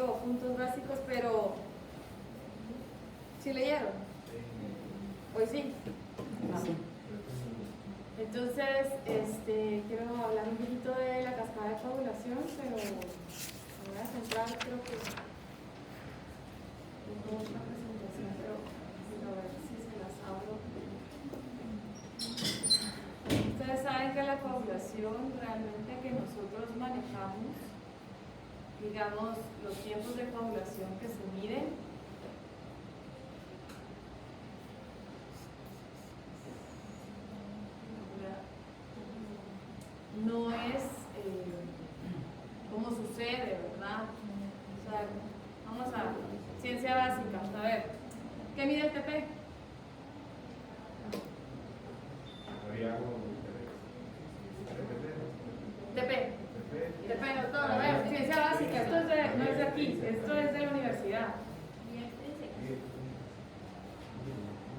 solo puntos básicos, pero ¿sí leyeron? Hoy sí. Entonces, quiero hablar un poquito de la cascada de coagulación, pero me voy a centrar, creo que tengo otra presentación, pero a ver si se las abro. Ustedes saben que la coagulación realmente que nosotros manejamos, digamos, los tiempos de coagulación que se miden, no es como sucede, ¿verdad? O sea, vamos a ciencia básica. A ver, ¿qué mide el TP? TP, doctor, a ver, ciencia básica. Esto es no es de aquí, esto es de la universidad.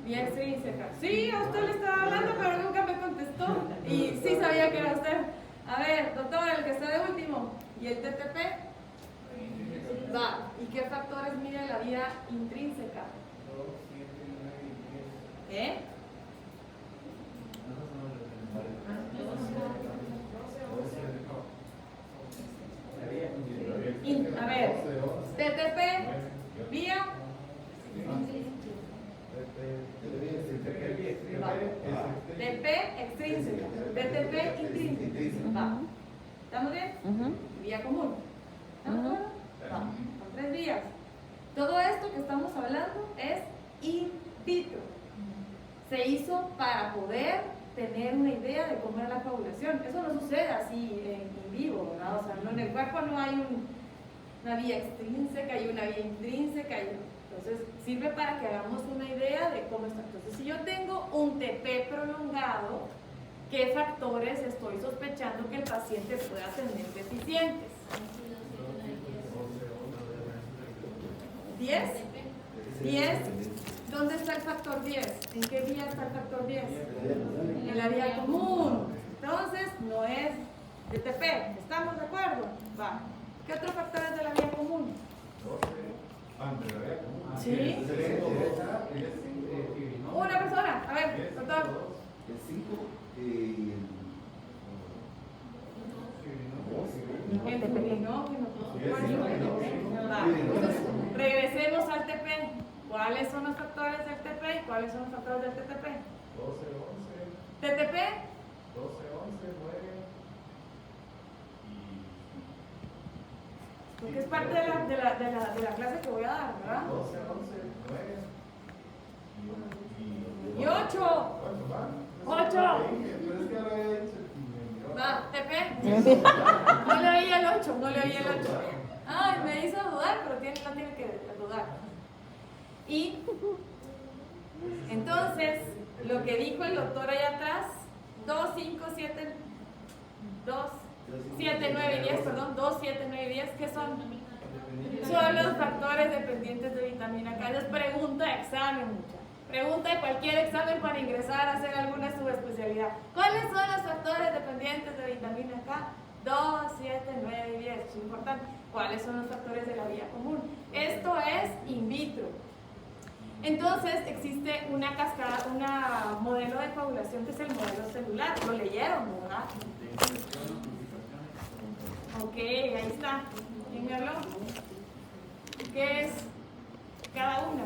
Vía extrínseca. Sí, a usted le estaba hablando, pero nunca me contestó. Y sí sabía que era usted. A ver, doctor, el que está de último. ¿Y el TTP? Va. ¿Y qué factores mide la vía intrínseca? ¿Eh? A ver, TTP, vía. TP extrínseca, TTP intrínseca. Va. ¿Estamos bien? Vía común. ¿Estamos de acuerdo? Va. Son 3 vías. Todo esto que estamos hablando es in vitro. Se hizo para poder tener una idea de cómo era la coagulación. Eso no sucede así en vivo, ¿verdad? O sea, en el cuerpo no hay una vía extrínseca y una vía intrínseca. Entonces, sirve para que hagamos una idea de cómo está. Entonces, si yo tengo un TP prolongado, ¿qué factores estoy sospechando que el paciente pueda tener deficientes? ¿10? ¿10? ¿Dónde está el factor 10? ¿En qué vía está el factor 10? En la vía común. Entonces, no es de TP. ¿Estamos de acuerdo? Va. ¿Qué otro factor es de la vía común? ¿Sí? Una persona. A ver, doctor. El 5 El teperinógeno. Entonces, regresemos al TP. ¿Cuáles son los factores del TP y cuáles son los factores del TTP? 12, 11. ¿TTP? 12, 11, 9. Porque es parte de la clase que voy a dar, ¿verdad? 12, 11, 9. Y 8. 8. Va, TP. No le oí el 8, no le oí el 8. Ay, me hizo dudar, pero no tiene que dudar. Y entonces, lo que dijo el doctor allá atrás, 2, 5, 7, 2, 7, 9 y 10, perdón, 2, 7, 9 y 10, ¿qué son? Son los factores dependientes de vitamina K. Es pregunta de examen, muchachos. Pregunta de cualquier examen para ingresar a hacer alguna subespecialidad. ¿Cuáles son los factores dependientes de vitamina K? 2, 7, 9 y 10. Es importante. ¿Cuáles son los factores de la vía común? Esto es in vitro. Entonces existe una cascada, un modelo de coagulación que es el modelo celular. Lo leyeron, ¿verdad? Ok, ahí está. ¿Quién me habló? ¿Qué es cada una?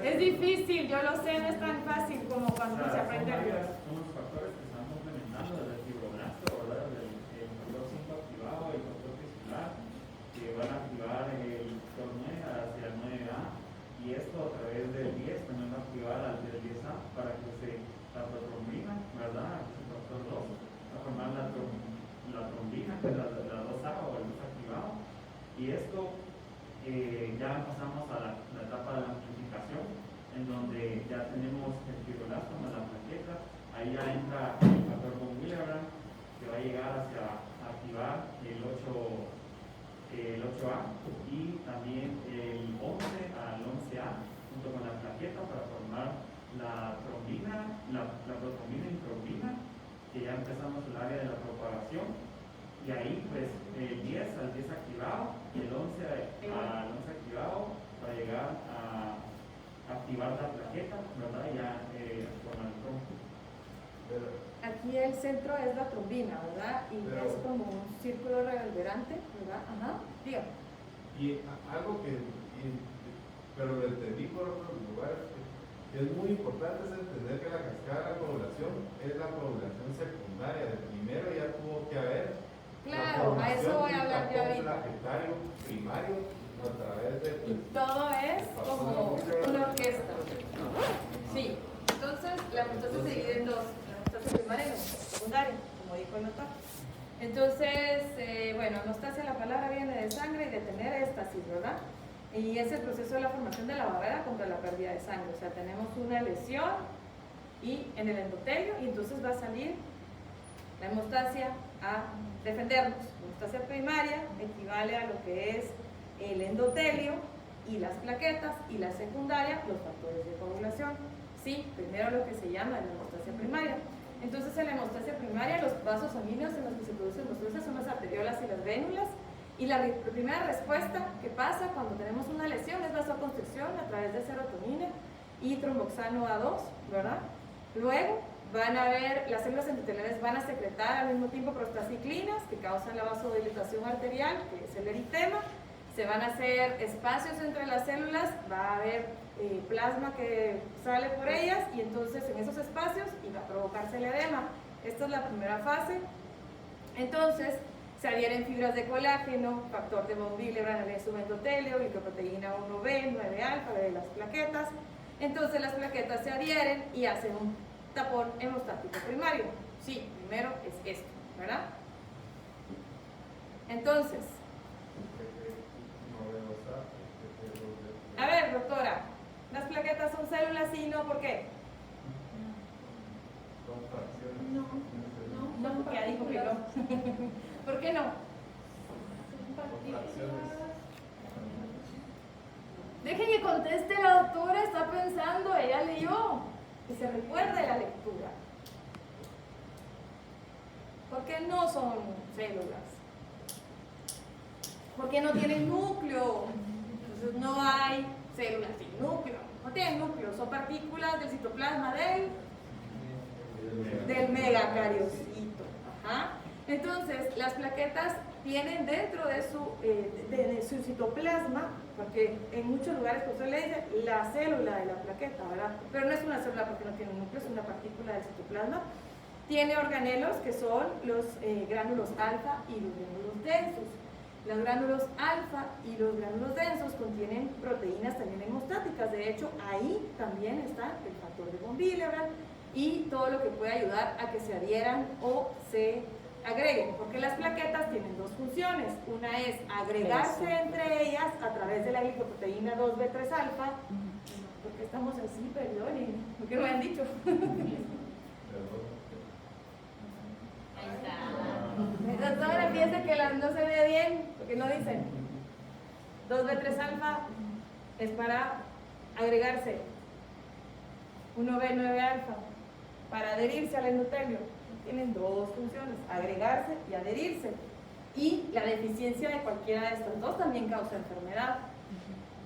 Es difícil, yo lo sé, no es tan fácil como cuando se aprende. Son los factores que estamos implementando desde el fibroblasto, ¿verdad? El factor 5 activado, el factor tisular, que van a activar el factor 9 hacia el 9A, y esto a través del 10 también va a activar al del 10A para que la protrombina, ¿verdad? El factor 2 va a formar la trombina, que es la 2A o el 2 activado, y esto ya pasamos a la etapa de la amplificación, en donde ya tenemos el fibroblasto más la plaqueta. Ahí ya entra el factor von Willebrand, que va a llegar hacia activar el 8A y también el 11 al 11A junto con la plaqueta para formar la trombina, la protrombina y trombina, que ya empezamos el área de la propagación. y ahí pues el 10 al 10 activado y el 11 al 11 activado para llegar a activar la plaqueta, ¿verdad? Y ya formar el tronco. Aquí el centro es la trombina, ¿verdad? Y es como un círculo reverberante, ¿verdad? Ajá, dígame. Y algo pero lo entendí por otros lugares, que es muy importante es entender que la cascada de la coagulación es la coagulación secundaria. De primero ya tuvo que haber. Claro, a eso voy a hablar yo ahorita. Plaquetario primario a través de. Y todo es como una orquesta. Sí, entonces la hemostasia se divide en dos: la hemostasia primaria y la hemostasia secundaria, como dijo el doctor. Entonces, bueno, hemostasia, la palabra viene de sangre y de tener éstasis, ¿verdad? Y es el proceso de la formación de la barrera contra la pérdida de sangre. O sea, tenemos una lesión en el endotelio y entonces va a salir la hemostasia a defendernos. La hemostasia primaria equivale a lo que es el endotelio y las plaquetas, y la secundaria, los factores de coagulación. Sí, primero lo que se llama la hemostasia primaria. Entonces, en la hemostasia primaria, los vasos sanguíneos en los que se produce hemostasia son las arteriolas y las vénulas. Y la primera respuesta que pasa cuando tenemos una lesión es vasoconstricción a través de serotonina y tromboxano A2, ¿verdad? Luego van a ver, las células endoteliales van a secretar al mismo tiempo prostaciclinas que causan la vasodilatación arterial, que es el eritema. Se van a hacer espacios entre las células, va a haber plasma que sale por ellas y entonces en esos espacios iba a provocarse el edema. Esta es la primera fase. Entonces, se adhieren fibras de colágeno, factor de von Willebrand en el subendotelio, glicoproteína 1B, 9-alfa de las plaquetas. Entonces las plaquetas se adhieren y hacen un tapón hemostático primario. Sí, primero es esto, ¿verdad? Entonces, a ver, doctora, las plaquetas son células, sí, no, ¿por qué? No, porque ya dijo que no. ¿Por qué no? Dejen que conteste la doctora, está pensando, ella leyó, que se recuerde la lectura. ¿Por qué no son células? Porque no tienen núcleo. Entonces no hay células sin núcleo. No tienen núcleo, son partículas del citoplasma del megacariocito. Ajá. Entonces, las plaquetas tienen dentro de su citoplasma, porque en muchos lugares pues, se le dice la célula de la plaqueta, ¿verdad? Pero no es una célula porque no tiene núcleo, es una partícula del citoplasma. Tiene organelos que son los gránulos alfa y los gránulos densos. Los gránulos alfa y los gránulos densos contienen proteínas también hemostáticas. De hecho, ahí también está el factor de von Willebrand y todo lo que puede ayudar a que se adhieran o se agreguen, porque las plaquetas tienen dos funciones. Una es agregarse entre ellas a través de la glicoproteína 2B3-alfa. ¿Por qué estamos así? Perdonen, ¿por qué no me han dicho? Ahí está. La doctora piensa que no se ve bien, porque no dicen. 2B3-alfa es para agregarse. 1B9-alfa para adherirse al endotelio. Tienen dos funciones, agregarse y adherirse. Y la deficiencia de cualquiera de estas dos también causa enfermedad.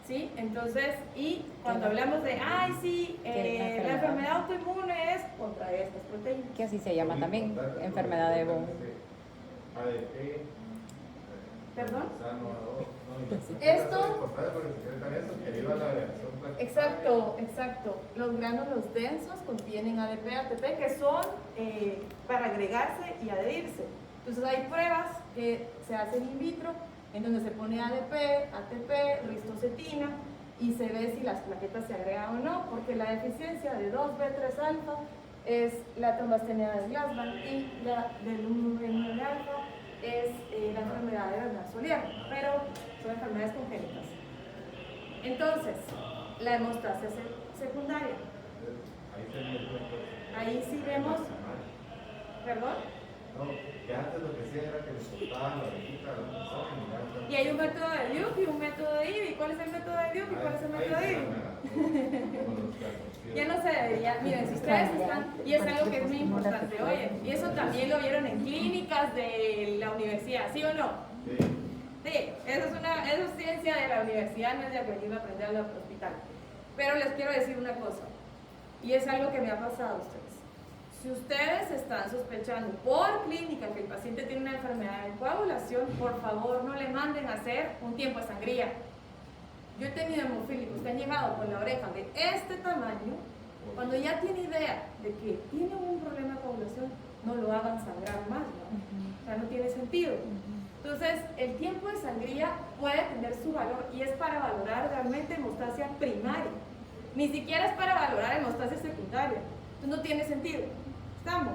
¿Sí? Entonces, y cuando hablamos de, ay, sí, la enfermedad autoinmune es contra estas proteínas. Que así se llama también, enfermedad de Von. ¿Perdón? Esto. Exacto, exacto. Los gránulos densos contienen ADP, ATP, que son para agregarse y adherirse. Entonces hay pruebas que se hacen in vitro, en donde se pone ADP, ATP, ristocetina, y se ve si las plaquetas se agregan o no, porque la deficiencia de 2B3-alfa es la trombastenia de Glasman y la del 1B9-alfa es la enfermedad de Bernard-Solier, pero son enfermedades congénitas. Entonces, la hemostasia secundaria. Ahí sí vemos, ¿perdón? No, que antes lo que hacía era que les cortaban la orejita a la persona y hay un método de Duke y un método de Ivy. ¿Cuál es el método de Duke y cuál es el método de Ivy? Ya no sé, ya, miren, si ustedes están, y es algo que es muy importante, oye, y eso también lo vieron en clínicas de la universidad, ¿sí o no? Sí. Sí, eso es ciencia de la universidad, no es de venir a aprender al hospital. Pero les quiero decir una cosa, y es algo que me ha pasado a ustedes. Si ustedes están sospechando por clínica que el paciente tiene una enfermedad de coagulación, por favor no le manden a hacer un tiempo de sangría. Yo he tenido hemofílicos que han llegado con la oreja de este tamaño, cuando ya tiene idea de que tiene un problema de coagulación, no lo hagan sangrar más, ¿no? O sea, no tiene sentido. Entonces, el tiempo de sangría puede tener su valor y es para valorar realmente hemostasia primaria. Ni siquiera es para valorar hemostasia secundaria. Entonces, no tiene sentido. ¿Estamos?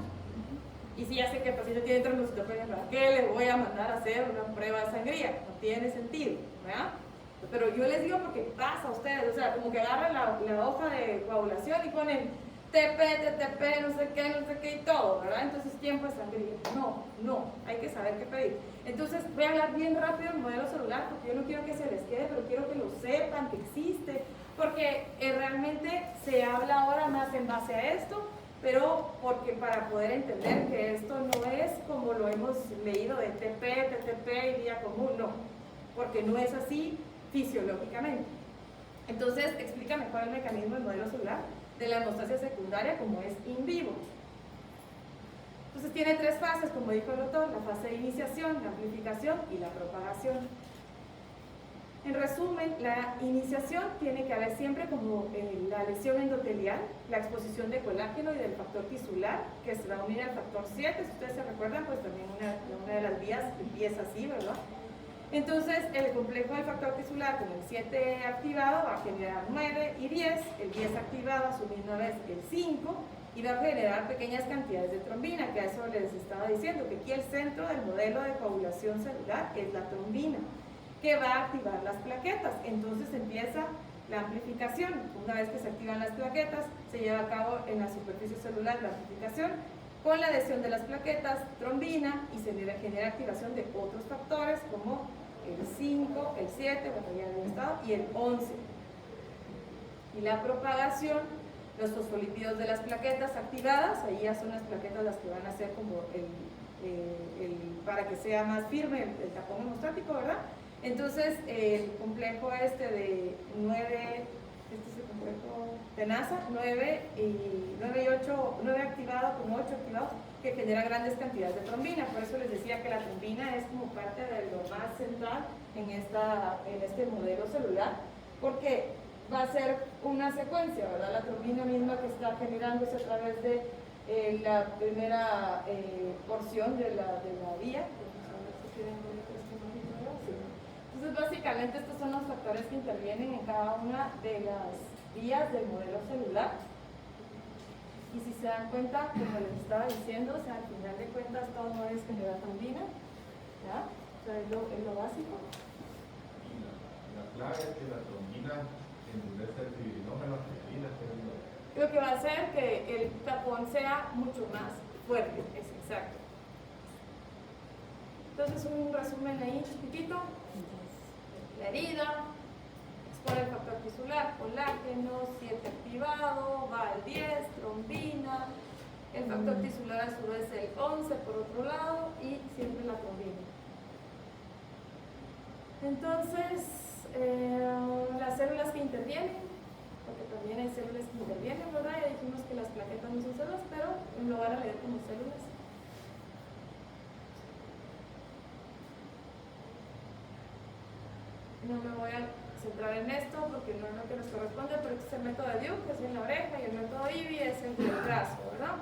Y si ya sé que el paciente tiene trombocitopenia, ¿para qué le voy a mandar a hacer una prueba de sangría? No tiene sentido, ¿verdad? Pero yo les digo porque pasa a ustedes, o sea, como que agarran la hoja de coagulación y ponen TP, TTP, no sé qué y todo, ¿verdad? Entonces, tiempo de sangría. No, hay que saber qué pedir. Entonces, voy a hablar bien rápido del modelo celular porque yo no quiero que se les quede, pero quiero que lo sepan, que existe, porque realmente se habla ahora más en base a esto, pero porque para poder entender que esto no es como lo hemos leído de TP, TTP y vía común, no, porque no es así fisiológicamente. Entonces, explícame cuál es el mecanismo del modelo celular de la hemostasia secundaria como es in vivo. Entonces tiene tres fases, como dijo el doctor, la fase de iniciación, la amplificación y la propagación. En resumen, la iniciación tiene que haber siempre como la lesión endotelial, la exposición de colágeno y del factor tisular, que se va a unir al factor 7, si ustedes se recuerdan, pues también una de las vías empieza así, ¿verdad? Entonces, el complejo del factor tisular con el 7 activado va a generar 9 y 10, el 10 activado a su misma vez el 5, y va a generar pequeñas cantidades de trombina, que a eso les estaba diciendo, que aquí el centro del modelo de coagulación celular es la trombina, que va a activar las plaquetas. Entonces empieza la amplificación. Una vez que se activan las plaquetas, se lleva a cabo en la superficie celular la amplificación, con la adhesión de las plaquetas, trombina, y se genera activación de otros factores como el 5, el 7, bueno ya había estado, y el 11. Y la propagación, los fosfolípidos de las plaquetas activadas, ahí ya son las plaquetas las que van a hacer como para que sea más firme el tapón hemostático, ¿verdad? Entonces, el complejo este de 9, este es el complejo de NASA, 9 y 8, 9 activado con 8 activados, que genera grandes cantidades de trombina. Por eso les decía que la trombina es como parte de lo más central en este modelo celular, porque va a ser una secuencia, ¿verdad? La trombina misma que está generándose a través de la primera porción de la vía. Entonces, básicamente, estos son los factores que intervienen en cada una de las vías del modelo celular. Y si se dan cuenta, como les estaba diciendo, o sea, al final de cuentas, todo no es generar trombina, ¿ya? O sea, es lo básico. Y la clave es que la trombina endurece el fibrinógeno, Lo que va a hacer que el tapón sea mucho más fuerte, es exacto. Entonces, un resumen ahí chiquitito. La herida, expone el factor tisular, colágeno, 7 activado, va al 10, trombina, el factor tisular a su vez el 11 por otro lado y siempre la trombina. Entonces, las células que intervienen, porque también hay células que intervienen, ¿verdad? Ya dijimos que las plaquetas no son células, pero lo van a leer como células. No me voy a centrar en esto porque no es lo que nos corresponde, pero este es el método de Duke, que es en la oreja, y el método IBI es el del brazo, ¿verdad?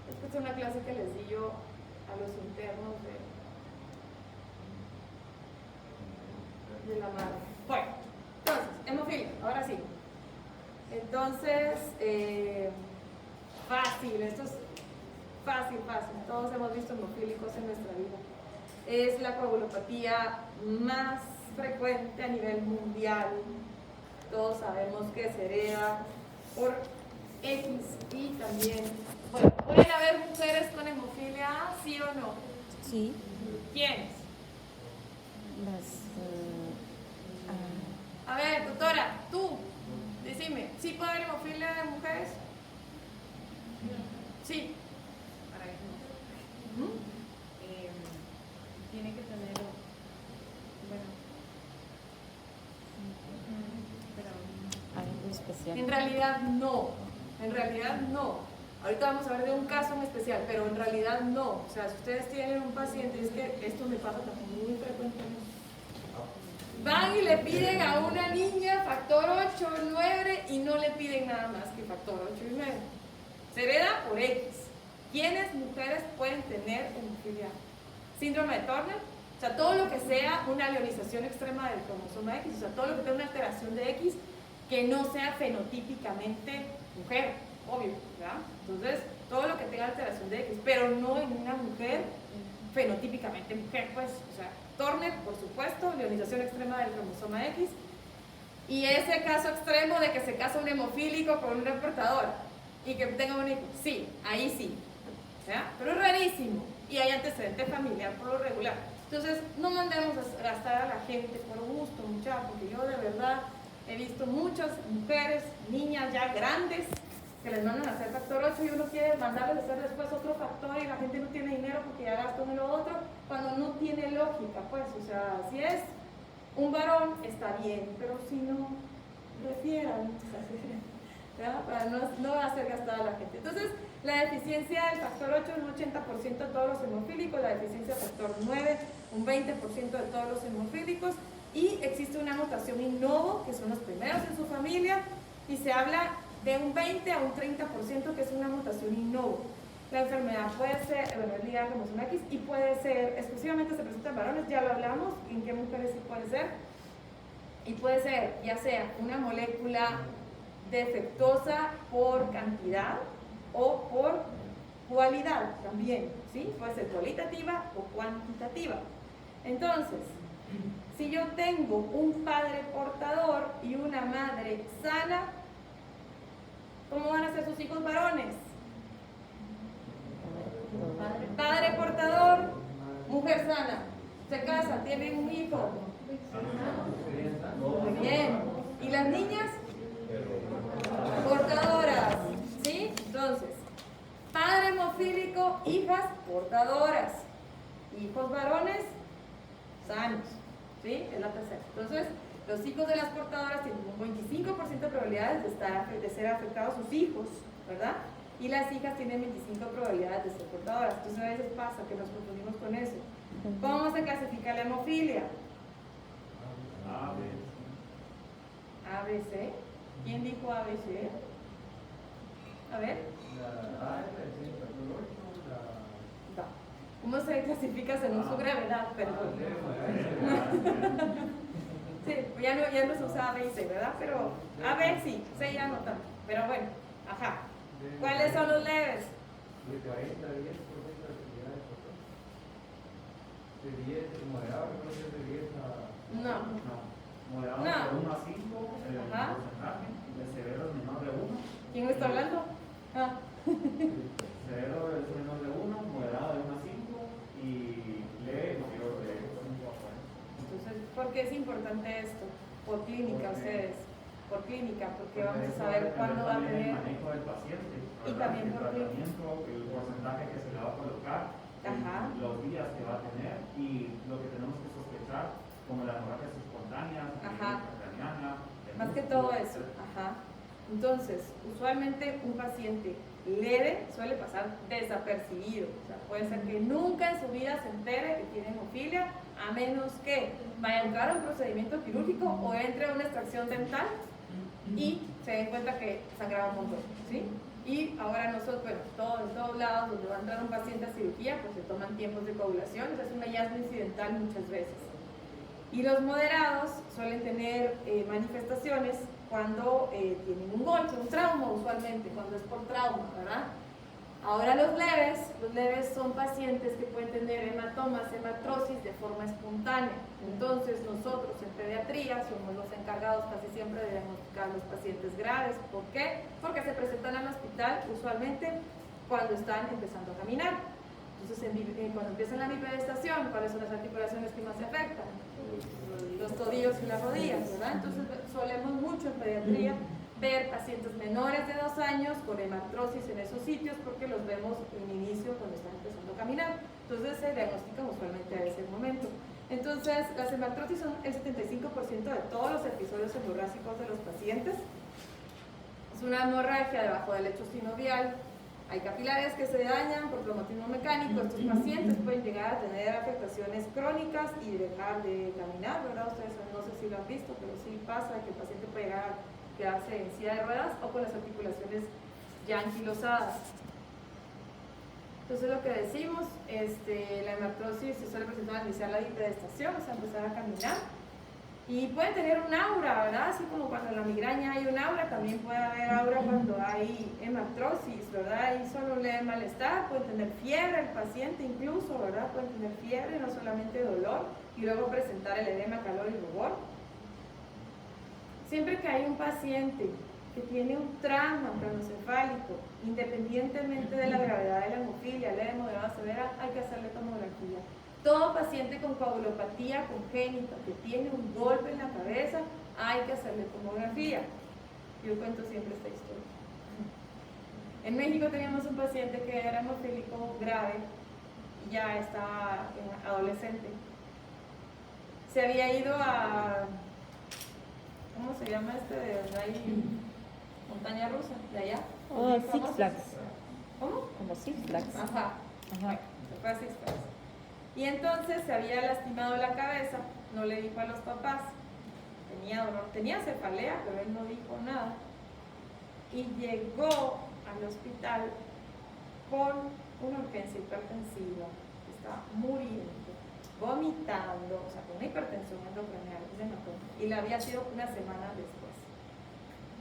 Esta es una clase que les di yo a los internos de la madre. Bueno, entonces, hemofilia, ahora sí. Entonces, fácil, esto es fácil, todos hemos visto hemofílicos en nuestra vida. Es la coagulopatía más frecuente a nivel mundial. Todos sabemos que se hereda por X y también. Bueno, ¿pueden haber mujeres con hemofilia A, sí o no? Sí. ¿Quiénes? Las, A ver, doctora, tú, decime. ¿Sí puede haber hemofilia en mujeres? Sí. Para eso Ujú. tiene que tener, bueno, pero Algo especial. En realidad no. En realidad no. Ahorita vamos a ver de un caso en especial, pero en realidad no. O sea, si ustedes tienen un paciente, es que esto me pasa también muy frecuentemente. Van y le piden a una niña factor 8 o 9 y no le piden nada más que factor 8 y 9. Se hereda por X. ¿Quiénes mujeres pueden tener hemofilia? Síndrome de Turner, o sea, todo lo que sea una leonización extrema del cromosoma X, o sea, todo lo que tenga una alteración de X que no sea fenotípicamente mujer, obvio, ¿verdad? Entonces, todo lo que tenga alteración de X, pero no en una mujer fenotípicamente mujer, pues, o sea, Turner, por supuesto, leonización extrema del cromosoma X, y ese caso extremo de que se casa un hemofílico con una portadora y que tenga un hijo, sí, ahí sí, ¿ya? Pero es rarísimo y hay antecedente familiar por lo regular. Entonces, no mandemos a gastar a la gente por gusto, muchachos, porque yo de verdad he visto muchas mujeres, niñas ya grandes, que les mandan a hacer factor 8 y uno quiere mandarles a hacer después otro factor y la gente no tiene dinero porque ya gastó en lo otro, cuando no tiene lógica, pues, o sea, si es un varón está bien, pero si no, prefieran, ¿ya? Para no hacer gastar a la gente. Entonces, la deficiencia del factor 8 es un 80% de todos los hemofílicos, la deficiencia del factor 9 un 20% de todos los hemofílicos, y existe una mutación in novo, que son los primeros en su familia, y se habla de un 20 a un 30% que es una mutación in novo. La enfermedad puede ser, bueno, es ligada a cromosoma X y puede ser, exclusivamente se presenta en varones, ya lo hablamos, en qué mujeres sí puede ser, y puede ser ya sea una molécula defectuosa por cantidad o por cualidad también, ¿sí? Puede ser cualitativa o cuantitativa. Entonces, si yo tengo un padre portador y una madre sana, ¿cómo van a ser sus hijos varones? Padre portador, mujer sana, se casa, tienen un hijo. Muy bien. ¿Y las niñas? Portadoras, ¿sí? Entonces, padre hemofílico, hijas portadoras, hijos varones sanos, ¿sí? Es la tercera. Entonces, los hijos de las portadoras tienen un 25% de probabilidades de ser afectados sus hijos, ¿verdad? Y las hijas tienen 25 probabilidades de ser portadoras. Entonces, a veces pasa que nos confundimos con eso. ¿Cómo se clasifica la hemofilia? ABC. ¿Quién dijo ABC? A ver. No. ¿Cómo se clasifica según su gravedad? Perdón. Sí, ya no se usa A, B y C, ¿verdad? Pero A, B sí, C ya no tanto. Pero bueno, ajá. ¿Cuáles son los leves? De 40 a 10% de actividad de 10, moderado, creo que es de 10 a... No. Moderado No. de 1 a 5, el Ajá. porcentaje, de severo es menor de 1. ¿Quién está hablando? Ah. Severo es menor de 1, moderado de 1 a 5 y leve mayor de 5 a 40. Entonces, ¿por qué es importante esto? Por clínica, ustedes. Por clínica, porque vamos a saber cuándo va a tener. El manejo del paciente, Y también el por tratamiento, el porcentaje que se le va a colocar, Ajá. los días que va a tener y lo que tenemos que sospechar, como las hemorragias espontáneas, Ajá. craniana, Más que todo eso. Ajá. Entonces, usualmente un paciente leve suele pasar desapercibido. O sea, puede ser que nunca en su vida se entere que tiene hemofilia, a menos que vaya a entrar a un procedimiento quirúrgico o entre a una extracción dental y se den cuenta que sangraba un montón, ¿sí? Y ahora nosotros, bueno, en todos lados donde va a entrar un paciente a cirugía, pues se toman tiempos de coagulación, es un hallazgo incidental muchas veces. Y los moderados suelen tener manifestaciones cuando tienen un golpe, un trauma usualmente, cuando es por trauma, ¿verdad? Ahora los leves son pacientes que pueden tener hematomas, hematrosis de forma espontánea. Entonces nosotros en pediatría somos los encargados casi siempre de diagnosticar los pacientes graves. ¿Por qué? Porque se presentan al hospital usualmente cuando están empezando a caminar. Entonces cuando empiezan la bipedestación, ¿cuáles son las articulaciones que más se afectan? Los tobillos y las rodillas, ¿verdad? Entonces solemos mucho en pediatría ver pacientes menores de 2 años con hemartrosis en esos sitios porque los vemos en inicio cuando están empezando a caminar. Entonces se diagnostican usualmente a ese momento. Entonces, las hemartrosis son el 75% de todos los episodios hemorrágicos de los pacientes. Es una hemorragia debajo del lecho sinovial. Hay capilares que se dañan por traumatismo mecánico. Estos pacientes pueden llegar a tener afectaciones crónicas y dejar de caminar, ¿verdad? Ustedes no sé si lo han visto, pero sí pasa que el paciente puede llegar a quedarse en silla de ruedas o con las articulaciones ya anquilosadas. Entonces lo que decimos, la hemartrosis se suele presentar al iniciar la pedestación, o sea, empezar a caminar. Y puede tener un aura, ¿verdad? Así como cuando en la migraña hay un aura, también puede haber aura cuando hay hemartrosis, ¿verdad? Y solo le da malestar, puede tener fiebre el paciente incluso, ¿verdad? Puede tener fiebre, no solamente dolor, y luego presentar el edema, calor y rubor. Siempre que hay un paciente que tiene un trauma craneoencefálico, independientemente de la gravedad de la hemofilia, leve, moderada, severa, hay que hacerle tomografía. Todo paciente con coagulopatía congénita que tiene un golpe en la cabeza, hay que hacerle tomografía. Yo cuento siempre esta historia. En México teníamos un paciente que era hemofílico grave, y ya estaba adolescente. Se había ido a, ¿cómo se llama de donde hay montaña rusa? ¿De allá? Oh, Six Flags. ¿Cómo? Como Six Flags. Ajá. Ajá. Se fue a Six Flags. Y entonces se había lastimado la cabeza, no le dijo a los papás, tenía dolor, tenía cefalea, pero él no dijo nada. Y llegó al hospital con una urgencia hipertensiva, estaba muriendo, vomitando, o sea, con una hipertensión endocranial, y la había sido una semana después.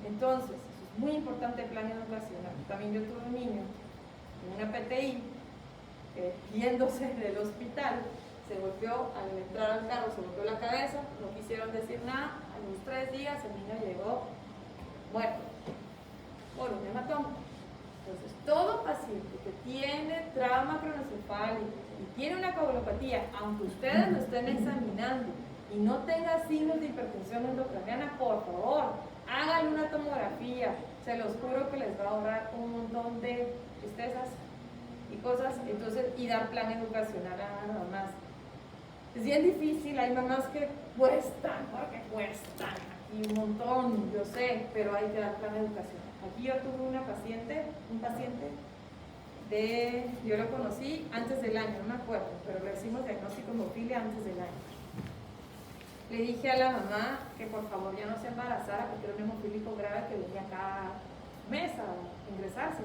Entonces, eso es muy importante el plan educacional. También yo tuve un niño en una PTI, yéndose del hospital, se golpeó, al entrar al carro se golpeó la cabeza, no quisieron decir nada, a los 3 días el niño llegó muerto por un hematoma. Entonces, todo paciente que tiene trauma craneoencefálico y tiene una coagulopatía, aunque ustedes lo estén examinando y no tenga signos de hipertensión endocraniana, por favor, háganle una tomografía, se los juro que les va a ahorrar un montón de tristezas y cosas, entonces, y dar plan educacional a las mamás. Es bien difícil, hay mamás que cuestan, porque cuestan aquí un montón, yo sé, pero hay que dar plan educacional. Aquí yo tuve un paciente yo lo conocí antes del año, no me acuerdo, pero le hicimos diagnóstico de hemofilia antes del año. Le dije a la mamá que por favor ya no se embarazara porque era un hemofílico grave que venía cada mes a ingresarse.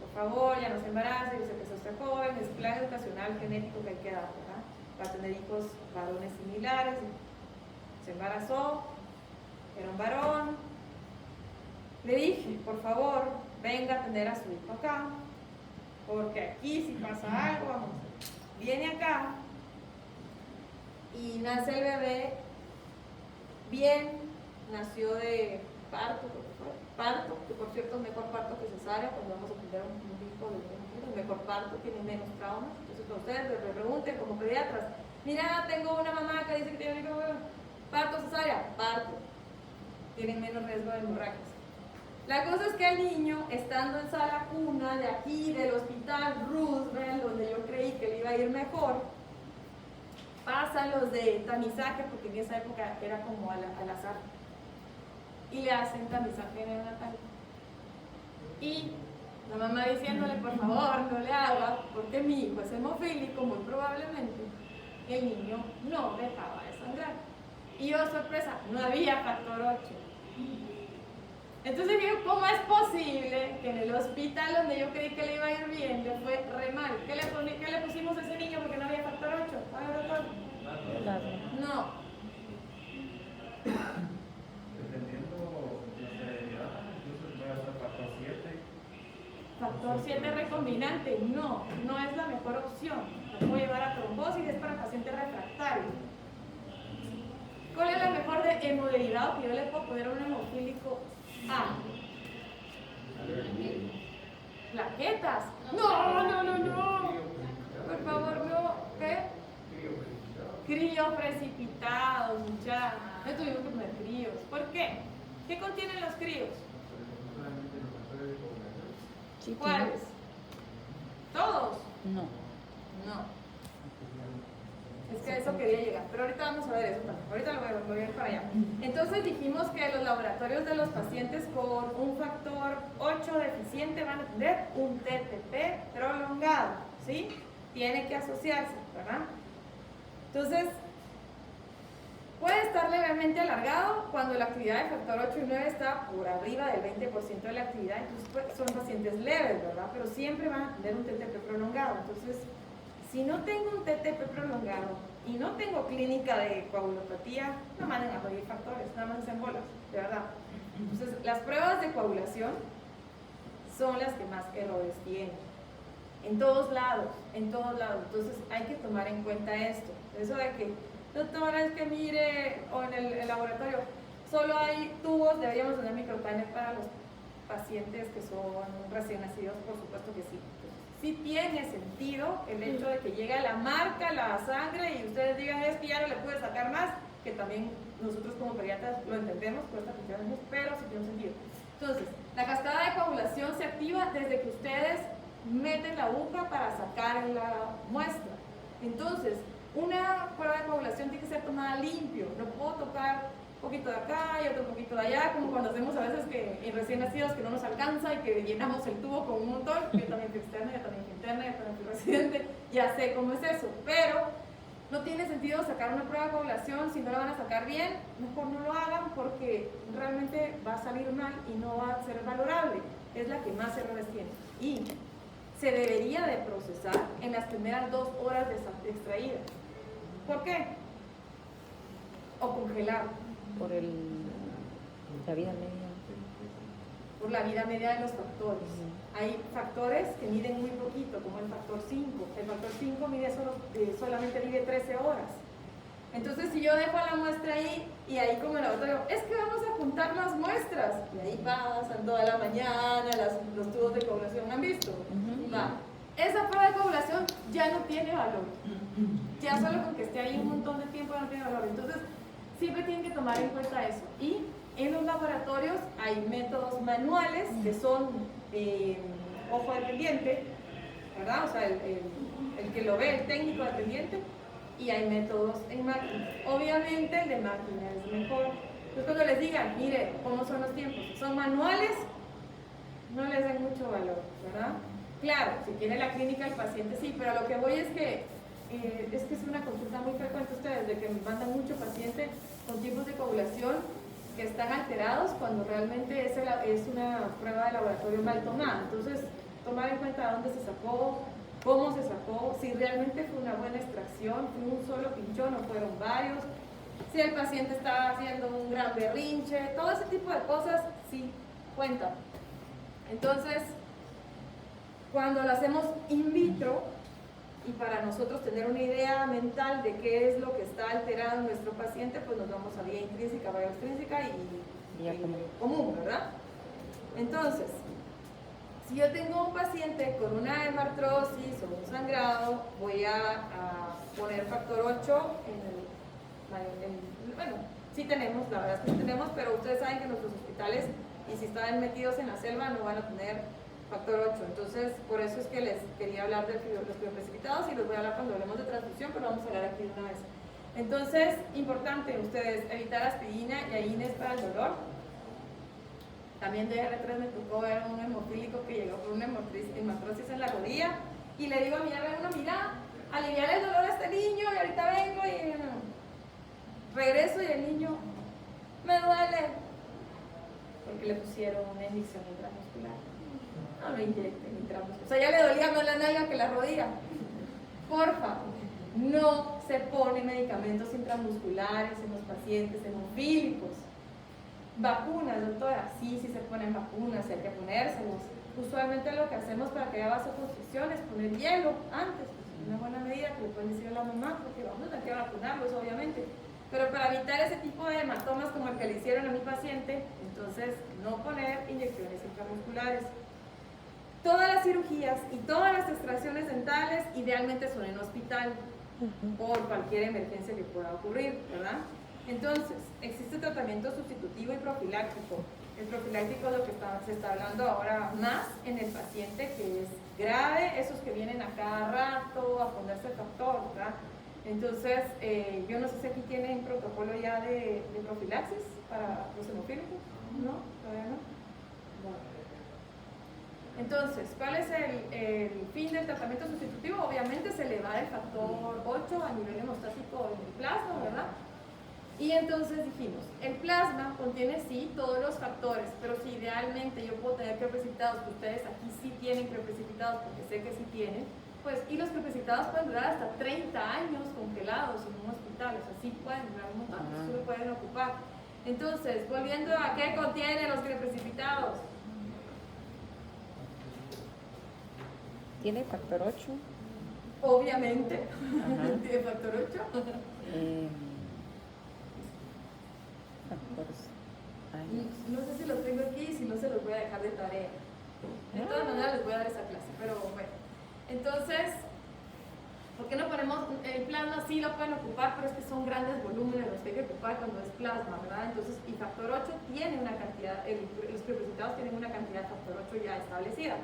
Por favor, ya no se embarace, yo sé que sos joven, es plan educacional genético que hay que dar, ¿verdad? Para tener hijos varones similares. Se embarazó, era un varón. Le dije, por favor, venga a tener a su hijo acá, porque aquí si pasa algo, vamos. Viene acá y nace el bebé bien, nació de parto, que por cierto es mejor parto que cesárea, cuando vamos a tener un hijo el mejor parto tiene menos traumas. Entonces cuando ustedes les pregunten como pediatras, mira, tengo una mamá que dice que tiene un hijo, parto, cesárea, parto, tienen menos riesgo de hemorragias. La cosa es que el niño, estando en sala cuna de aquí, del hospital Roosevelt, donde yo creí que le iba a ir mejor, pasan los de tamizaje, porque en esa época era como al azar, y le hacen tamizaje neonatal. Y la mamá diciéndole, por favor, no le haga, porque mi hijo es hemofílico, muy probablemente el niño no dejaba de sangrar. Y yo, sorpresa, no había factor 8. Entonces digo, ¿cómo es posible que en el hospital donde yo creí que le iba a ir bien, le fue re mal? ¿Qué le pusimos a ese niño porque no había factor 8? A ver, doctor. No. Dependiendo de la severidad, incluso puede hacer factor 7. Factor 7 recombinante, no es la mejor opción. La puedo llevar a trombosis, es para pacientes refractarios. ¿Cuál es la mejor de hemoderivado que yo le puedo poner a un hemofílico A? Plaquetas. No. Por favor, no. ¿Qué? Críos precipitados, muchachos. No tuvimos que poner críos. ¿Por qué? ¿Qué contienen los críos? Solamente los factores de coagulación. Sí, ¿Cuáles? ¿Todos? No. No. Es que a eso quería llegar, pero ahorita vamos a ver eso también. Ahorita lo voy a ir para allá. Entonces dijimos que los laboratorios de los pacientes con un factor 8 deficiente van a tener un TTP prolongado, ¿sí? Tiene que asociarse, ¿verdad? Entonces, puede estar levemente alargado cuando la actividad de factor 8 y 9 está por arriba del 20% de la actividad, entonces pues, son pacientes leves, ¿verdad? Pero siempre van a tener un TTP prolongado. Entonces, si no tengo un TTP prolongado y no tengo clínica de coagulopatía, no manden a medir factores, nada más hacen bolas, de verdad. Entonces, las pruebas de coagulación son las que más errores tienen. En todos lados, en todos lados. Entonces, hay que tomar en cuenta esto. Eso de que, doctora, es que mire, o en el laboratorio, solo hay tubos, deberíamos tener micropanel para los pacientes que son recién nacidos, por supuesto que sí. Sí tiene sentido el hecho de que llegue a la marca, la sangre y ustedes digan es que ya no le puede sacar más, que también nosotros como pediatras lo entendemos, cuesta años, pero sí tiene un sentido. Entonces, la cascada de coagulación se activa desde que ustedes meten la aguja para sacar la muestra. Entonces, una prueba de coagulación tiene que ser tomada limpio, no puedo tocar un poquito de acá y otro poquito de allá, como cuando hacemos a veces que en recién nacidos que no nos alcanza y que llenamos el tubo con un montón. Yo también fui externa, yo también fui interna, yo también fui residente, ya sé cómo es eso, pero no tiene sentido sacar una prueba de coagulación si no la van a sacar bien, mejor no lo hagan porque realmente va a salir mal y no va a ser valorable, es la que más errores tiene. Y se debería de procesar en las primeras 2 horas de extraída. ¿Por qué? O congelar. Por la vida media. Por la vida media de los factores. Hay factores que miden muy poquito, como el factor 5. El factor 5 mide solamente mide 13 horas. Entonces, si yo dejo la muestra ahí y ahí como el laboratorio, es que vamos a juntar las muestras. Y ahí pasan toda la mañana, los tubos de coagulación, ¿han visto? Va. Esa prueba de coagulación ya no tiene valor. Ya solo con que esté ahí un montón de tiempo no tiene valor. Entonces, siempre tienen que tomar en cuenta eso. Y en los laboratorios hay métodos manuales que son ojo dependiente, ¿verdad? O sea, el que lo ve, el técnico dependiente, y hay métodos en máquina. Obviamente el de máquina es mejor. Entonces cuando les digan, mire, ¿cómo son los tiempos? ¿Son manuales? No les den mucho valor, ¿verdad? Claro, si tiene la clínica el paciente sí, pero a lo que voy es que es una consulta muy frecuente ustedes, de que me mandan mucho paciente con tipos de coagulación que están alterados cuando realmente es una prueba de laboratorio mal tomada. Entonces, tomar en cuenta dónde se sacó, cómo se sacó, si realmente fue una buena extracción, fue un solo pinchón o fueron varios, si el paciente estaba haciendo un gran berrinche, todo ese tipo de cosas sí cuentan. Entonces, cuando lo hacemos in vitro, y para nosotros tener una idea mental de qué es lo que está alterando nuestro paciente, pues nos vamos a vía intrínseca, vía extrínseca y común, ¿verdad? Entonces, si yo tengo un paciente con una hemartrosis o un sangrado, voy a poner factor 8 bueno, sí tenemos, la verdad es que sí tenemos, pero ustedes saben que nuestros hospitales, y si están metidos en la selva, no van a tener factor 8, entonces por eso es que les quería hablar de los crioprecipitados y los voy a hablar cuando hablemos de transfusión, pero vamos a hablar aquí de una vez. Entonces, importante ustedes, evitar aspirina y AINES para el dolor. También de R3 me tocó ver un hemofílico que llegó con una hemartrosis en la rodilla y le digo a mi hermano, mira, aliviar el dolor a este niño y ahorita vengo y regreso y el niño, me duele, porque le pusieron una inyección intramuscular. No lo inyecten intramuscular. O sea, ya le dolía más la nalga que la rodilla. Porfa, no se ponen medicamentos intramusculares en los pacientes hemofílicos. Vacunas, doctora, sí se ponen vacunas, hay que ponérselas. Usualmente lo que hacemos para que haya vasoconstricción es poner hielo antes, pues es una buena medida que le pueden decir a la mamá, porque vamos a tener que vacunarlos, obviamente. Pero para evitar ese tipo de hematomas como el que le hicieron a mi paciente, entonces no poner inyecciones intramusculares. Todas las cirugías y todas las extracciones dentales idealmente son en hospital por cualquier emergencia que pueda ocurrir, ¿verdad? Entonces, existe tratamiento sustitutivo y profiláctico. El profiláctico es lo que se está hablando ahora más en el paciente que es grave, esos que vienen a cada rato a ponerse el factor, ¿verdad? Entonces, yo no sé si aquí tienen protocolo ya de profilaxis para los hemofílicos. ¿No? ¿Todavía no? Entonces, ¿cuál es el fin del tratamiento sustitutivo? Obviamente es elevar el factor 8 a nivel hemostático en el plasma, ¿verdad? Y entonces dijimos, el plasma contiene sí todos los factores, pero si idealmente yo puedo tener creprecipitados, que ustedes aquí sí tienen creprecipitados, porque sé que sí tienen, pues, y los creprecipitados pueden durar hasta 30 años congelados en un hospital, o sea, sí pueden durar un montón, eso lo pueden ocupar. Entonces, volviendo a qué contienen los creprecipitados. ¿Tiene factor 8? Obviamente, tiene factor 8. Factores. No sé si los tengo aquí, si no se los voy a dejar de tarea. De todas maneras les voy a dar esa clase, pero bueno. Entonces, ¿por qué no ponemos el plasma? Sí lo pueden ocupar, pero es que son grandes volúmenes los que hay que ocupar cuando es plasma, ¿verdad? Entonces, y factor 8 tiene una cantidad, los creprecipitados tienen una cantidad de factor 8 ya establecida.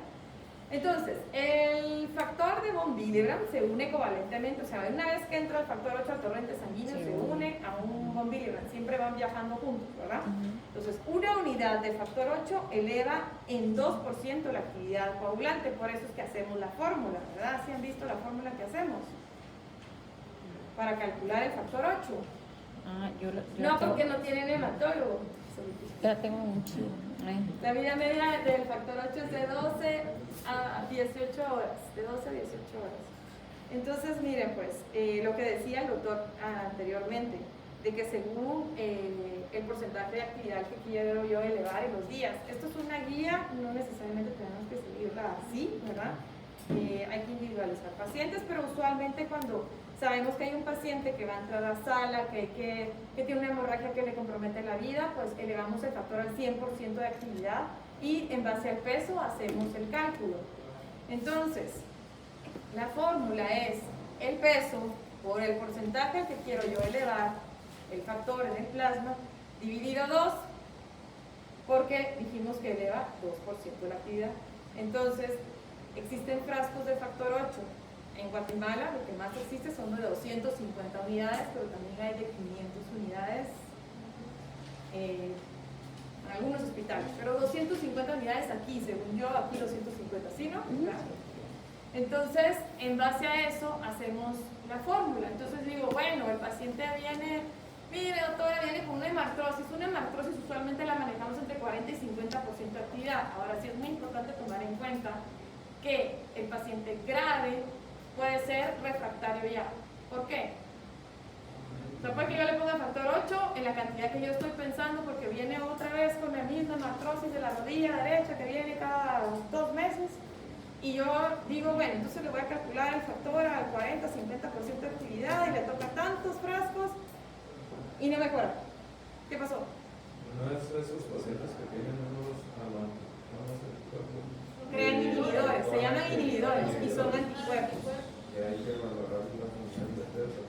Entonces, el factor de von Willebrand se une covalentemente, o sea, una vez que entra el factor 8 al torrente sanguíneo, se une a un von Willebrand, siempre van viajando juntos, ¿verdad? Entonces, una unidad de factor 8 eleva en 2% la actividad coagulante, por eso es que hacemos la fórmula, ¿verdad? ¿Sí han visto la fórmula que hacemos? Para calcular el factor 8. No, porque no tienen hematólogo. Ya tengo un chivo. La vida media del factor 8 es de 12 a 18 horas, de 12 a 18 horas. Entonces, miren, pues, lo que decía el doctor anteriormente, de que según el porcentaje de actividad que quiero yo elevar en los días, esto es una guía, no necesariamente tenemos que seguirla así, ¿verdad? Hay que individualizar pacientes, pero usualmente cuando sabemos que hay un paciente que va a entrar a sala, que tiene una hemorragia que le compromete la vida, pues elevamos el factor al 100% de actividad y en base al peso hacemos el cálculo. Entonces, la fórmula es el peso por el porcentaje al que quiero yo elevar el factor en el plasma dividido 2, porque dijimos que eleva 2% de la actividad. Entonces, existen frascos de factor 8. En Guatemala lo que más existe son de 250 unidades, pero también hay de 500 unidades en algunos hospitales. Pero 250 unidades aquí, según yo, aquí 250, ¿sí, no? Claro. Entonces, en base a eso, hacemos la fórmula. Entonces digo, bueno, el paciente viene, mire doctora, viene con una hemartrosis. Una hemartrosis usualmente la manejamos entre 40 y 50% de actividad. Ahora sí es muy importante tomar en cuenta que el paciente grave puede ser refractario ya. ¿Por qué? O sea, puede que yo le ponga factor 8 en la cantidad que yo estoy pensando, porque viene otra vez con la misma artrosis de la rodilla derecha que viene cada 2 meses, y yo digo, bueno, entonces le voy a calcular el factor al 40-50% de actividad y le toca tantos frascos y no mejora. ¿Qué pasó? No es esos pacientes que tienen unos crean inhibidores, se llaman inhibidores y son anticuerpos. Que hay que valorar las unidades de Tesla.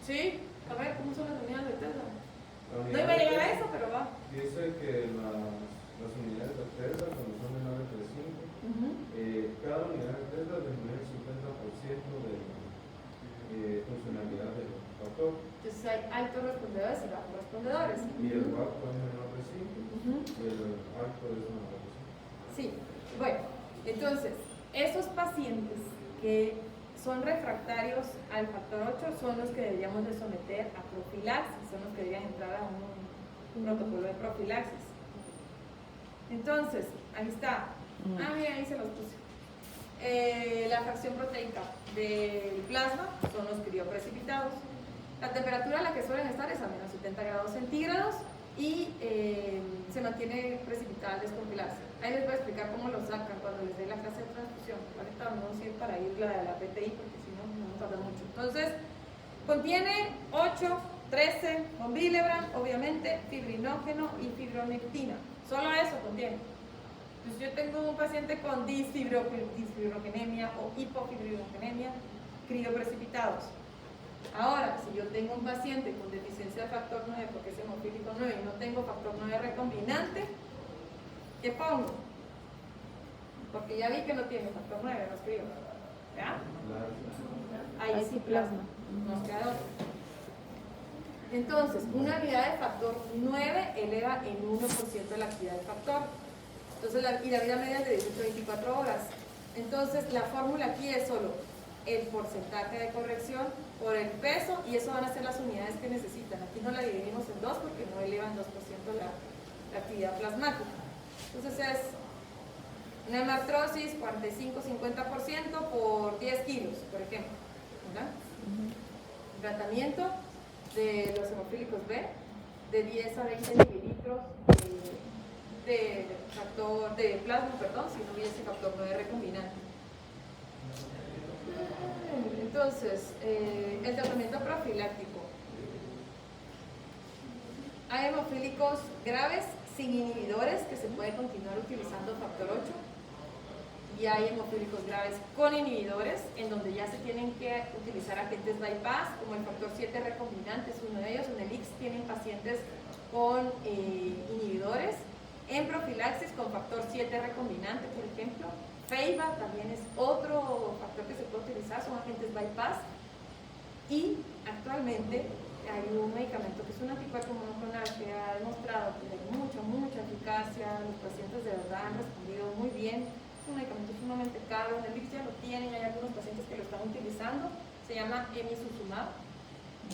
¿Sí? A ver, ¿cómo son las unidades de Tesla? La No unidad iba a de llegar a Tesla eso, pero va. Dice que las unidades de Tesla, cuando son menores de 5, cada unidad de Tesla disminuye el 50% de funcionalidad del factor. Entonces hay altos respondedores y bajos respondedores. Y el bajo es menor de 5 y el alto es menor de 5. Sí, bueno, entonces, esos pacientes que son refractarios al factor 8 son los que deberíamos de someter a profilaxis, son los que deberían entrar a un protocolo de profilaxis. Entonces, ahí está. Ah, mira, ahí se los puse. La fracción proteica del plasma son los crioprecipitados. La temperatura a la que suelen estar es a menos 70 grados centígrados y se mantiene precipitada al descongelarse. Ahí les voy a explicar cómo lo sacan cuando les dé la clase de transfusión. Ahorita vamos a ir para ir la PTI porque si no, no tarda mucho. Entonces, contiene 8, 13 von Willebrand, obviamente, fibrinógeno y fibronectina. Solo eso contiene. Entonces, yo tengo un paciente con disfibrogenemia o hipofibrinogenia, crioprecipitados. Ahora, si yo tengo un paciente con deficiencia de factor 9 porque es hemofílico 9 y no tengo factor 9 recombinante, ¿qué pongo? Porque ya vi que no tiene factor 9, lo escribo. ¿Ya? Ahí sí plasma. Nos queda otro. Entonces, una unidad de factor 9 eleva en 1% la actividad del factor. Entonces, y la vida media es de 18 a 24 horas. Entonces, la fórmula aquí es solo el porcentaje de corrección por el peso y eso van a ser las unidades que necesitan. Aquí no la dividimos en 2 porque no elevan 2% la actividad plasmática. Entonces, es una hemartrosis 45-50% por 10 kilos, por ejemplo. ¿Verdad? Tratamiento de los hemofílicos B de 10 a 20 mililitros de plasma, perdón, si no hubiese factor 9 recombinante. Entonces, el tratamiento profiláctico. Hay hemofílicos graves sin inhibidores que se puede continuar utilizando factor 8 y hay hemofílicos graves con inhibidores en donde ya se tienen que utilizar agentes bypass como el factor 7 recombinante es uno de ellos. En el IX tienen pacientes con inhibidores en profilaxis con factor 7 recombinante, por ejemplo. FEIBA también es otro factor que se puede utilizar, son agentes bypass. Y actualmente hay un medicamento que es un anticuerpo monoclonal que ha demostrado tener mucha eficacia. Los pacientes de verdad han respondido muy bien. Es un medicamento sumamente caro, en el IX ya lo tienen, hay algunos pacientes que lo están utilizando. Se llama emicizumab.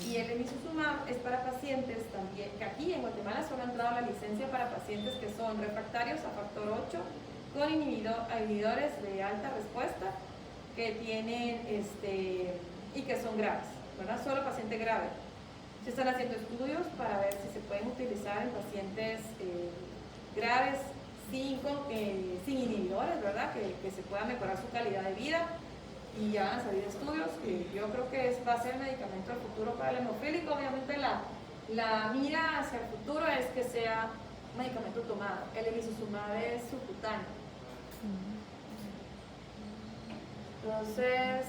Y el emicizumab es para pacientes también, que aquí en Guatemala solo ha entrado la licencia para pacientes que son refractarios a factor 8 con inhibidores de alta respuesta que tienen y que son graves, ¿verdad? Solo paciente grave. Se están haciendo estudios para ver si se pueden utilizar en pacientes graves sin inhibidores, ¿verdad? Que se pueda mejorar su calidad de vida. Y ya van a salir estudios que yo creo que va a ser el medicamento del futuro para el hemofílico. Obviamente la mira hacia el futuro es que sea un medicamento tomado. El emicizumab es subcutáneo. Entonces,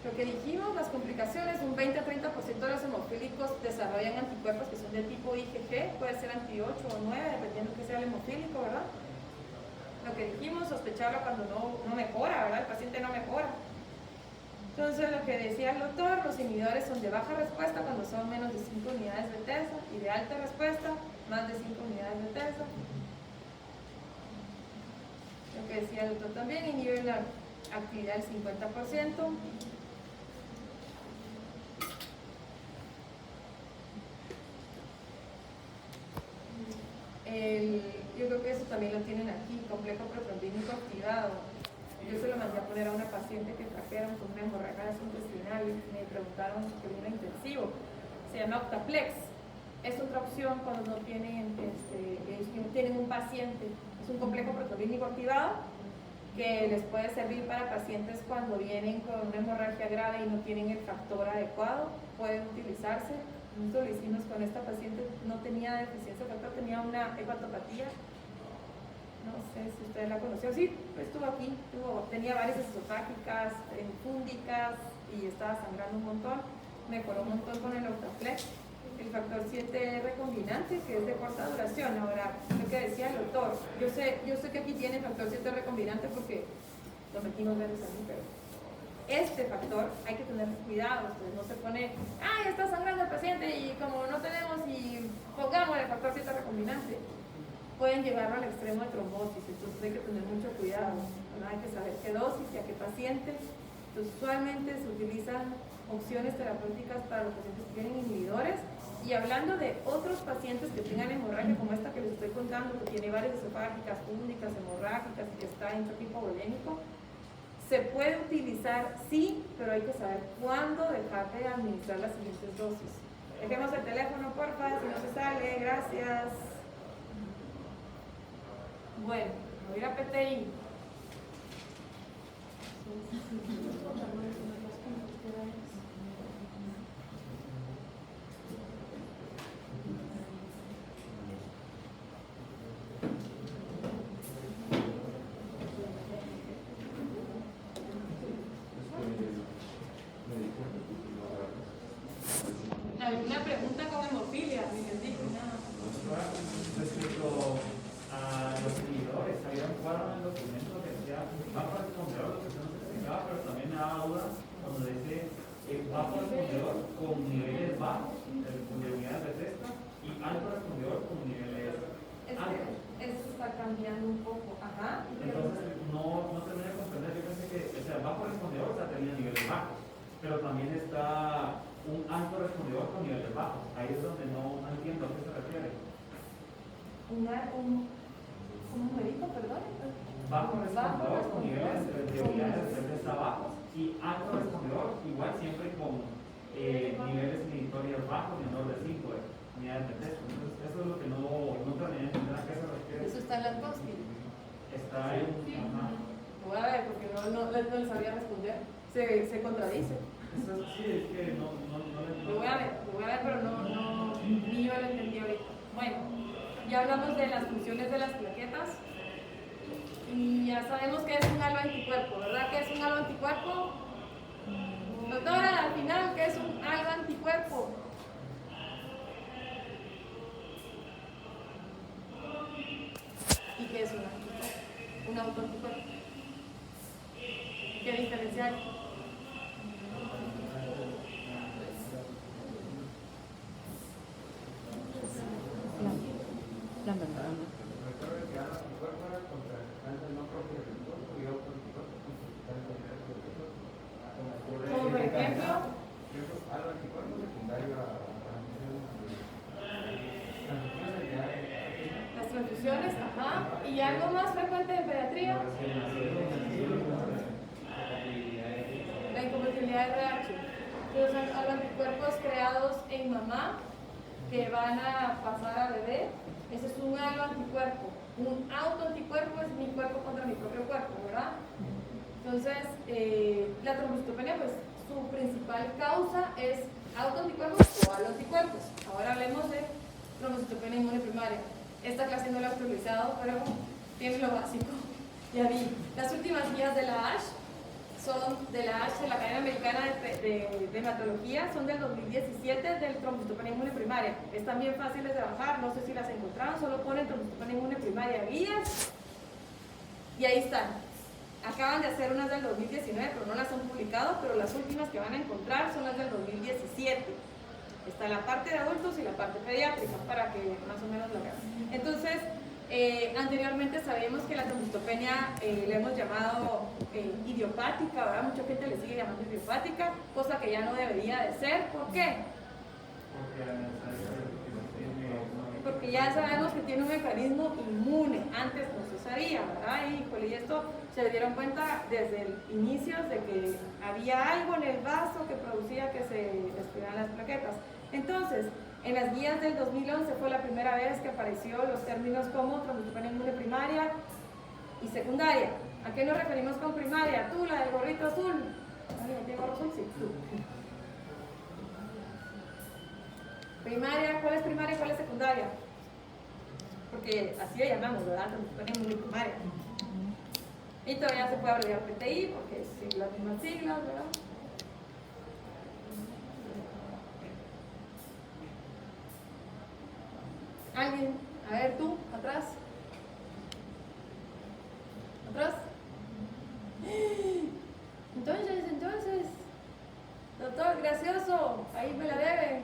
lo que dijimos, las complicaciones, un 20-30% de los hemofílicos desarrollan anticuerpos que son de tipo IgG, puede ser anti-8 o 9, dependiendo que sea el hemofílico, ¿verdad? Lo que dijimos, sospecharlo cuando no mejora, ¿verdad? El paciente no mejora. Entonces, lo que decía el doctor, los inhibidores son de baja respuesta cuando son menos de 5 unidades de TESA y de alta respuesta, más de 5 unidades de TESA. Lo que decía el doctor también, inhibe la actividad del 50%. Yo creo que eso también lo tienen aquí, complejo protrombínico activado. Yo se lo mandé a poner a una paciente que trajeron con una hemorragia intestinal y me preguntaron que vino intensivo. Se llama Octaplex. Es otra opción cuando no tienen, tienen un paciente. Es un complejo protrombínico activado que les puede servir para pacientes cuando vienen con una hemorragia grave y no tienen el factor adecuado. Pueden utilizarse. Nosotros lo hicimos con esta paciente, no tenía deficiencia de factor, tenía una hepatopatía. No sé si ustedes la conocieron. Sí, estuvo aquí, tenía varias esofágicas, fúndicas y estaba sangrando un montón. Mejoró un montón con el Octaplex. El factor 7 recombinante, que es de corta duración. Ahora, lo que decía el doctor, yo sé que aquí tiene factor 7 recombinante porque lo metimos varios años, pero este factor hay que tener cuidado. Ustedes no se pone, ya está sangrando el paciente y como no tenemos y pongamos el factor 7 recombinante, pueden llevarlo al extremo de trombosis. Entonces hay que tener mucho cuidado, ¿verdad? Hay que saber qué dosis y a qué paciente. Entonces, usualmente se utilizan opciones terapéuticas para los pacientes que tienen inhibidores. Y hablando de otros pacientes que tengan hemorragia como esta que les estoy contando, que tiene varias esofágicas, públicas, hemorrágicas y que está en choque hipovolémico, se puede utilizar, sí, pero hay que saber cuándo dejar de administrar las siguientes dosis. Dejemos el teléfono, porfa, si no se sale, gracias. Bueno, voy a ir a PTI. Me dijo ocuparon el documento que decía bajo respondedor, lo que se nos explicaba, pero también me daba duda cuando dice bajo respondedor con niveles bajos de unidades de testa y alto respondedor con niveles altos. Eso está cambiando un poco. Ajá. Entonces no terminé de comprender. Yo pensé que, o sea, bajo respondedor tenía niveles bajos, pero también está un alto respondedor con niveles bajos. Ahí es donde no entiendo a qué se refiere. ¿Un numerito, perdón? Bajo respondedor con niveles de unidades de testa bajos y alto respondedor igual siempre con niveles meritorios bajos, menor de 5 unidades de testa. Entonces eso es lo que no terminé de entender a qué se refiere. Eso está en las Bosky. Está en... Sí. Ajá. Lo voy a ver porque no les sabía responder. Se contradice. Eso sí, es que no Lo voy a ver, pero ni yo lo entendí ahorita. Bueno, ya hablamos de las funciones de las plaquetas y ya sabemos que es un halo anticuerpo, ¿verdad? ¿Qué es un halo anticuerpo? Doctora, al final, ¿qué es un halo anticuerpo? ¿Y qué es un anticuerpo? Un autoanticuerpo. ¿Qué diferencia hay? La membrana. Recuerda que habla anticuerpo era contra sustancias no propias del cuerpo y autoanticuerpo contra sustancias propias del cuerpo. Como por ejemplo, Algo anticuerpo secundario a las transfusiones, ajá, y algo más frecuente en pediatría, la incompatibilidad de RH. Los anticuerpos creados en mamá que van a pasar a bebé, ese es un halo anticuerpo. Un autoanticuerpo es mi cuerpo contra mi propio cuerpo, ¿verdad? Entonces, la trombocitopenia, pues su principal causa es autoanticuerpos o haloanticuerpos. Ahora hablemos de trombocitopenia inmune primaria. Esta clase no la he actualizado, pero tiene lo básico. Ya vi, las últimas guías de la ASH son de la ASH, de la Academia Americana de Hematología, son del 2017 del trombocitopenia inmune primaria. Están bien fáciles de bajar, no sé si las encontraron, solo ponen trombocitopenia inmune primaria guías y ahí están. Acaban de hacer unas del 2019, pero no las han publicado, pero las últimas que van a encontrar son las del 2017. Está la parte de adultos y la parte pediátrica, para que más o menos lo vean. Entonces, anteriormente sabíamos que la trombocitopenia le hemos llamado idiopática, ¿verdad? Mucha gente le sigue llamando idiopática, cosa que ya no debería de ser. ¿Por qué? Porque ya sabemos que tiene un mecanismo inmune, antes no se sabía, ¿verdad? Y esto se dieron cuenta desde el inicio de que había algo en el vaso que producía que se desplegaran las plaquetas. Entonces, en las guías del 2011 fue la primera vez que apareció los términos como trombocitopenia inmune primaria y secundaria. ¿A qué nos referimos con primaria? Tú, la del gorrito azul. ¿Alguien tiene gorro azul? Sí, tú. Primaria, ¿cuál es primaria y cuál es secundaria? Porque así le llamamos, ¿verdad? Trombocitopenia inmune primaria. Y todavía se puede abreviar PTI porque es las mismas siglas, ¿verdad? ¿Alguien? A ver, tú, atrás. ¿Atrás? Entonces, doctor, gracioso, ahí me la debe.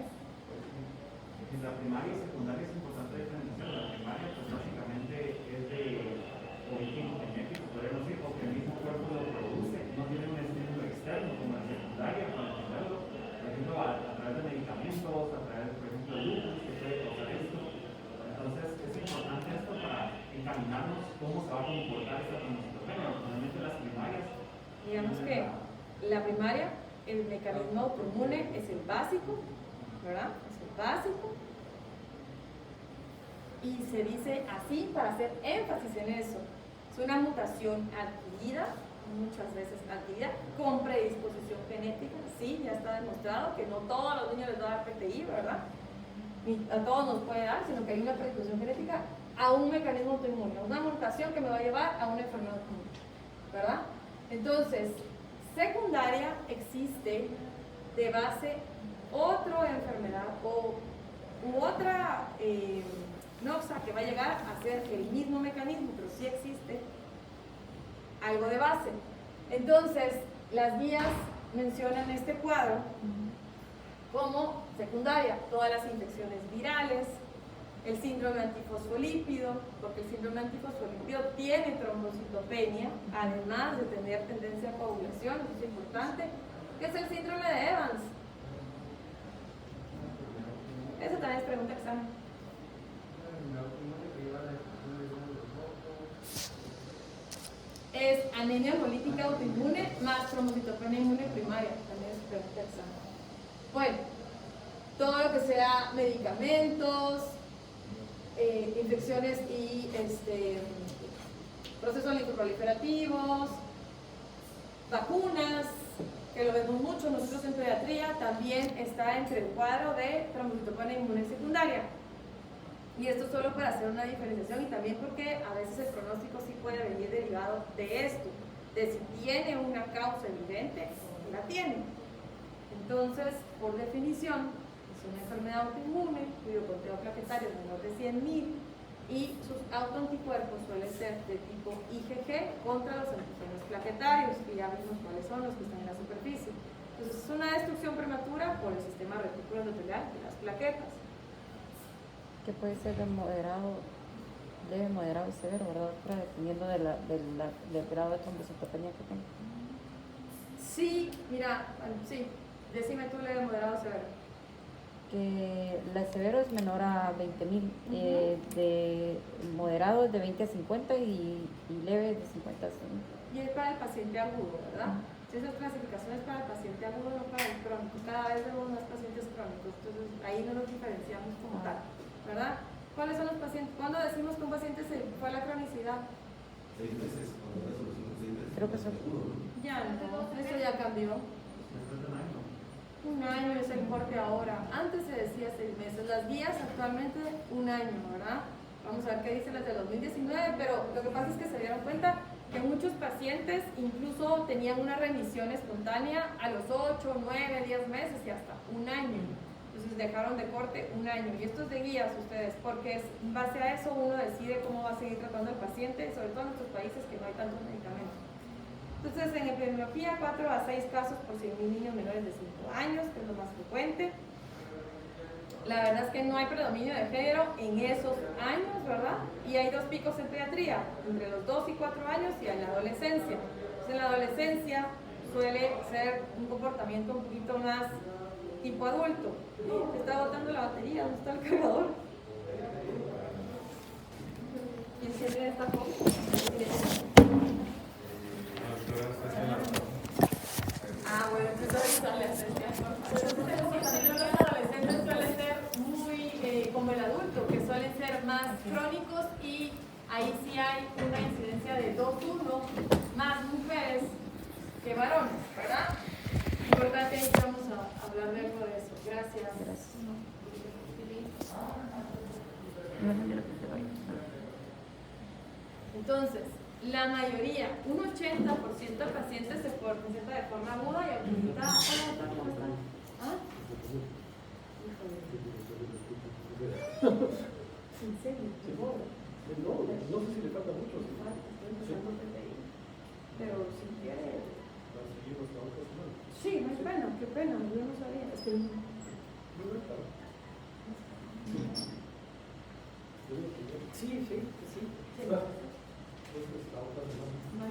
La primaria y secundaria es importante diferenciar. La primaria, pues básicamente es de origen genético, podríamos decir, porque el mismo cuerpo lo produce, no tiene un estímulo externo como la secundaria para entenderlo, por ejemplo, a través de medicamentos, a través, por ejemplo, de lupus que puede causar esto. Entonces, es importante esto para encaminarnos cómo se va a comportar esta trombocitopenia. Normalmente las primarias. Digamos que la primaria, el mecanismo autoinmune es el básico, ¿verdad? Es el básico. Y se dice así para hacer énfasis en eso. Es una mutación adquirida, muchas veces adquirida, con predisposición genética. Sí, ya está demostrado que no todos los niños les va a dar PTI, ¿verdad? Ni a todos nos puede dar, sino que hay una predisposición genética a un mecanismo autoinmune, a una mutación que me va a llevar a una enfermedad autoinmune, ¿verdad? Entonces, secundaria existe de base otra enfermedad u otra noxa que va a llegar a ser el mismo mecanismo, pero sí existe, algo de base. Entonces, las guías mencionan este cuadro como secundaria, todas las infecciones virales, el síndrome antifosfolípido, porque el síndrome antifosfolípido tiene trombocitopenia, además de tener tendencia a coagulación, eso es importante, que es el síndrome de Evans. Eso también es pregunta de examen. Es anemia hemolítica autoinmune más trombocitopenia inmune primaria, también es pregunta de examen. Bueno, todo lo que sea medicamentos, infecciones y procesos linfoproliferativos, vacunas, que lo vemos mucho nosotros en pediatría, también está entre el cuadro de trombocitopenia inmune secundaria. Y esto solo para hacer una diferenciación y también porque a veces el pronóstico sí puede venir derivado de esto, de si tiene una causa evidente o la tiene. Entonces, por definición, es una enfermedad autoinmune cuyo conteo plaquetario es menor de 100.000 y sus autoanticuerpos suelen ser de tipo IgG contra los antígenos plaquetarios, y ya vimos cuáles son los que están en la superficie. Entonces, es una destrucción prematura por el sistema retículo endotelial de las plaquetas. Que puede ser de moderado, leve, moderado y severo, ¿verdad? Doctora? Dependiendo del grado de trombocitopenia que tenga. Sí, mira, sí, decime tú leve, moderado, severo. Que la severo es menor a 20.000, de moderado es de 20 a 50 y leve es de 50 a 100. Y es para el paciente agudo, ¿verdad? Si esas clasificaciones para el paciente agudo, no para el crónico. Cada vez vemos más pacientes crónicos, entonces ahí no nos diferenciamos como tal, ¿verdad? ¿Cuáles son los pacientes? ¿Cuándo decimos que un paciente se fue a la cronicidad? 6 meses, cuando eso los 6 meses. Creo que son. Ya no, eso ya cambió. Después de un año. Un año es el corte ahora. Antes se decía 6 meses. Las guías actualmente un año, ¿verdad? Vamos a ver qué dicen las de 2019, pero lo que pasa es que se dieron cuenta que muchos pacientes incluso tenían una remisión espontánea a los 8, 9, 10 meses y hasta un año. Entonces dejaron de corte un año. Y esto es de guías ustedes, porque es, en base a eso uno decide cómo va a seguir tratando al paciente, sobre todo en nuestros países que no hay tantos medicamentos. Entonces, en epidemiología, 4 a 6 casos por 100.000 niños menores de 5 años, que es lo más frecuente. La verdad es que no hay predominio de género en esos años, ¿verdad? Y hay 2 picos en pediatría, entre los 2 y 4 años y en la adolescencia. Entonces, en la adolescencia suele ser un comportamiento un poquito más tipo adulto. Está botando la batería, ¿dónde está el cargador? ¿Quién tiene esta foto? Ah, bueno, entonces adolescencia. Entonces, el comportamiento de los adolescentes suele ser muy como el adulto, que suelen ser más crónicos y ahí sí hay una incidencia de 2-1, más mujeres que varones, ¿verdad? Importante, vamos a hablar de algo de eso. Gracias. Entonces, la mayoría, un 80% de pacientes se presenta de forma aguda y autolimitada. Hola, ¿cómo están? ¿Ah? ¿En serio? No sé si le falta mucho. Pero si quiere. Sí, no es pena, qué pena, yo no sabía. Es que Sí. no